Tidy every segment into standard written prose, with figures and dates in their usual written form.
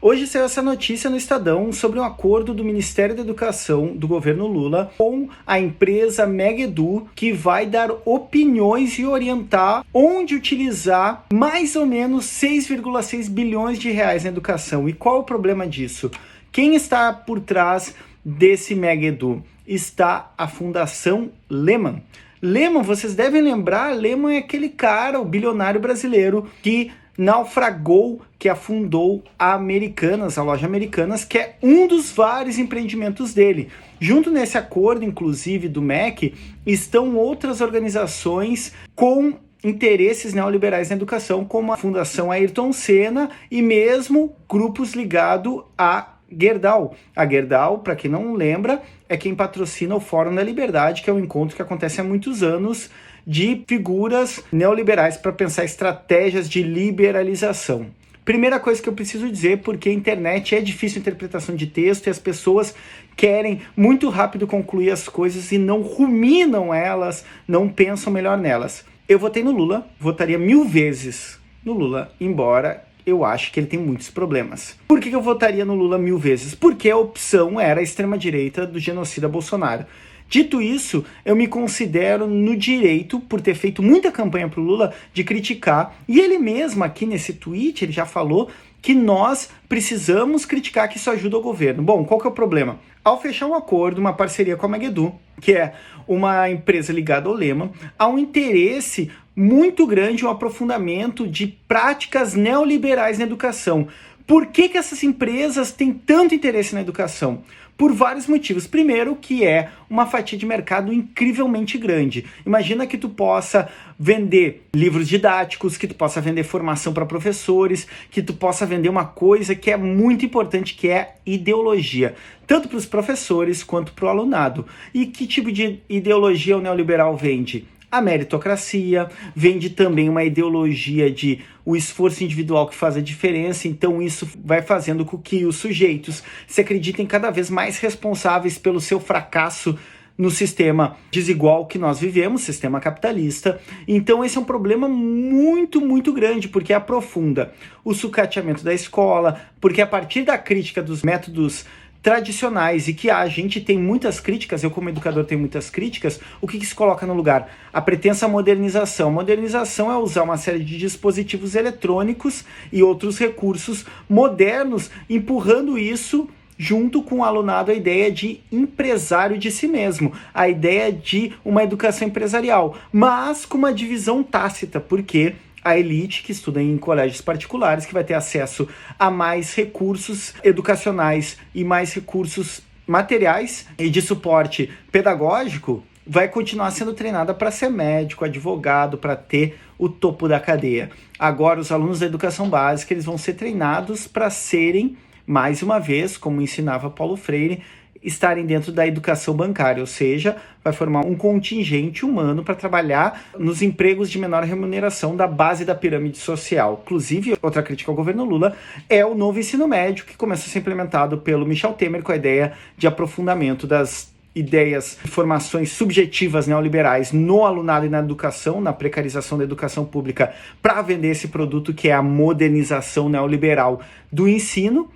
Hoje saiu essa notícia no Estadão sobre um acordo do Ministério da Educação do governo Lula com a empresa Megedu, que vai dar opiniões e orientar onde utilizar mais ou menos 6,6 bilhões de reais na educação. E qual o problema disso? Quem está por trás desse Megedu? Está a Fundação Lehman. Lehman, vocês devem lembrar, Lehman é aquele cara, o bilionário brasileiro que naufragou, que afundou a Americanas, a loja Americanas, que é um dos vários empreendimentos dele. Junto nesse acordo, inclusive, do MEC, estão outras organizações com interesses neoliberais na educação, como a Fundação Ayrton Senna e mesmo grupos ligados a Gerdau. A Gerdau, para quem não lembra, é quem patrocina o Fórum da Liberdade, que é um encontro que acontece há muitos anos de figuras neoliberais para pensar estratégias de liberalização. Primeira coisa que eu preciso dizer, porque a internet é difícil interpretação de texto e as pessoas querem muito rápido concluir as coisas e não ruminam elas, não pensam melhor nelas. Eu votei no Lula, votaria 1000 vezes no Lula, embora eu acho que ele tem muitos problemas. Por que eu votaria no Lula 1000 vezes? Porque a opção era a extrema-direita do genocida Bolsonaro. Dito isso, eu me considero no direito, por ter feito muita campanha para o Lula, de criticar. E ele mesmo aqui nesse tweet, ele já falou que nós precisamos criticar, que isso ajuda o governo. Bom, qual que é o problema? Ao fechar um acordo, uma parceria com a Megedu, que é uma empresa ligada ao Lehman, há um interesse muito grande, um aprofundamento de práticas neoliberais na educação. Por que essas empresas têm tanto interesse na educação? Por vários motivos. Primeiro, que é uma fatia de mercado incrivelmente grande. Imagina que tu possa vender livros didáticos, que tu possa vender formação para professores, que tu possa vender uma coisa que é muito importante, que é ideologia. Tanto para os professores quanto para o alunado. E que tipo de ideologia o neoliberal vende? A meritocracia, vende também uma ideologia de o esforço individual que faz a diferença, então isso vai fazendo com que os sujeitos se acreditem cada vez mais responsáveis pelo seu fracasso no sistema desigual que nós vivemos, sistema capitalista. Então esse é um problema muito, muito grande, porque aprofunda o sucateamento da escola, porque a partir da crítica dos métodos tradicionais e que a gente tem muitas críticas, eu como educador tenho muitas críticas, o que se coloca no lugar? A pretensa modernização. Modernização é usar uma série de dispositivos eletrônicos e outros recursos modernos, empurrando isso junto com o alunado a ideia de empresário de si mesmo, a ideia de uma educação empresarial, mas com uma divisão tácita, porque a elite que estuda em colégios particulares, que vai ter acesso a mais recursos educacionais e mais recursos materiais e de suporte pedagógico, vai continuar sendo treinada para ser médico, advogado, para ter o topo da cadeia. Agora, os alunos da educação básica, eles vão ser treinados para serem, mais uma vez, como ensinava Paulo Freire, estarem dentro da educação bancária, ou seja, vai formar um contingente humano para trabalhar nos empregos de menor remuneração da base da pirâmide social. Inclusive, outra crítica ao governo Lula é o novo ensino médio, que começou a ser implementado pelo Michel Temer com a ideia de aprofundamento das ideias, formações subjetivas neoliberais no alunado e na educação, na precarização da educação pública, para vender esse produto que é a modernização neoliberal do ensino,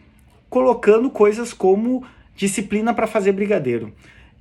colocando coisas como disciplina para fazer brigadeiro.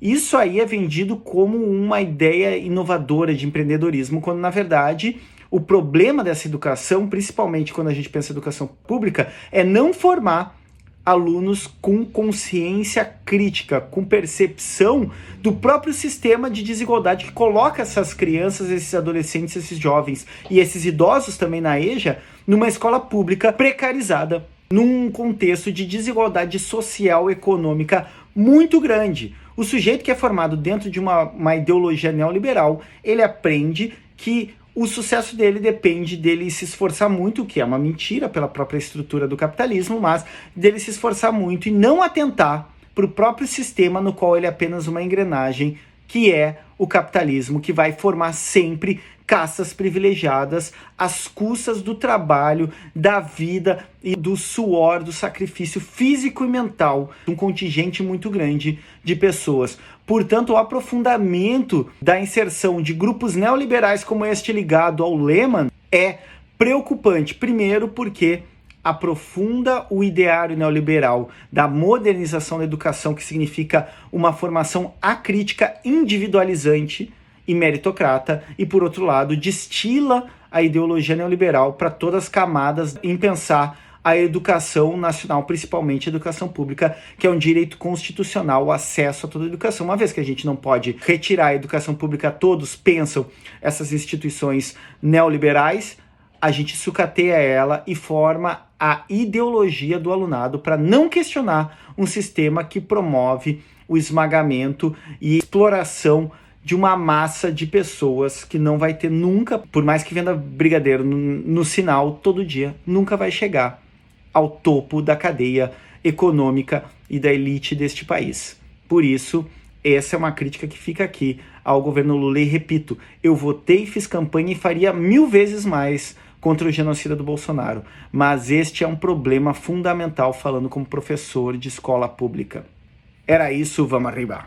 Isso aí é vendido como uma ideia inovadora de empreendedorismo, quando na verdade o problema dessa educação, principalmente quando a gente pensa em educação pública, é não formar alunos com consciência crítica, com percepção do próprio sistema de desigualdade que coloca essas crianças, esses adolescentes, esses jovens e esses idosos também na EJA, numa escola pública precarizada, num contexto de desigualdade social e econômica muito grande. O sujeito que é formado dentro de uma ideologia neoliberal, ele aprende que o sucesso dele depende dele se esforçar muito, o que é uma mentira pela própria estrutura do capitalismo, mas dele se esforçar muito e não atentar para o próprio sistema no qual ele é apenas uma engrenagem, que é o capitalismo, que vai formar sempre castas privilegiadas às custas do trabalho, da vida e do suor, do sacrifício físico e mental de um contingente muito grande de pessoas. Portanto, o aprofundamento da inserção de grupos neoliberais como este ligado ao Lehman é preocupante. Primeiro porque aprofunda o ideário neoliberal da modernização da educação, que significa uma formação acrítica, individualizante e meritocrata, e por outro lado destila a ideologia neoliberal para todas as camadas em pensar a educação nacional, principalmente a educação pública, que é um direito constitucional, o acesso a toda a educação. Uma vez que a gente não pode retirar a educação pública, todos pensam essas instituições neoliberais, a gente sucateia ela e forma a ideologia do alunado para não questionar um sistema que promove o esmagamento e exploração de uma massa de pessoas que não vai ter nunca, por mais que venda brigadeiro no sinal todo dia, nunca vai chegar ao topo da cadeia econômica e da elite deste país. Por isso, essa é uma crítica que fica aqui ao governo Lula. E repito, eu votei, fiz campanha e faria 1000 vezes mais contra o genocida do Bolsonaro. Mas este é um problema fundamental, falando como professor de escola pública. Era isso, vamos arriba!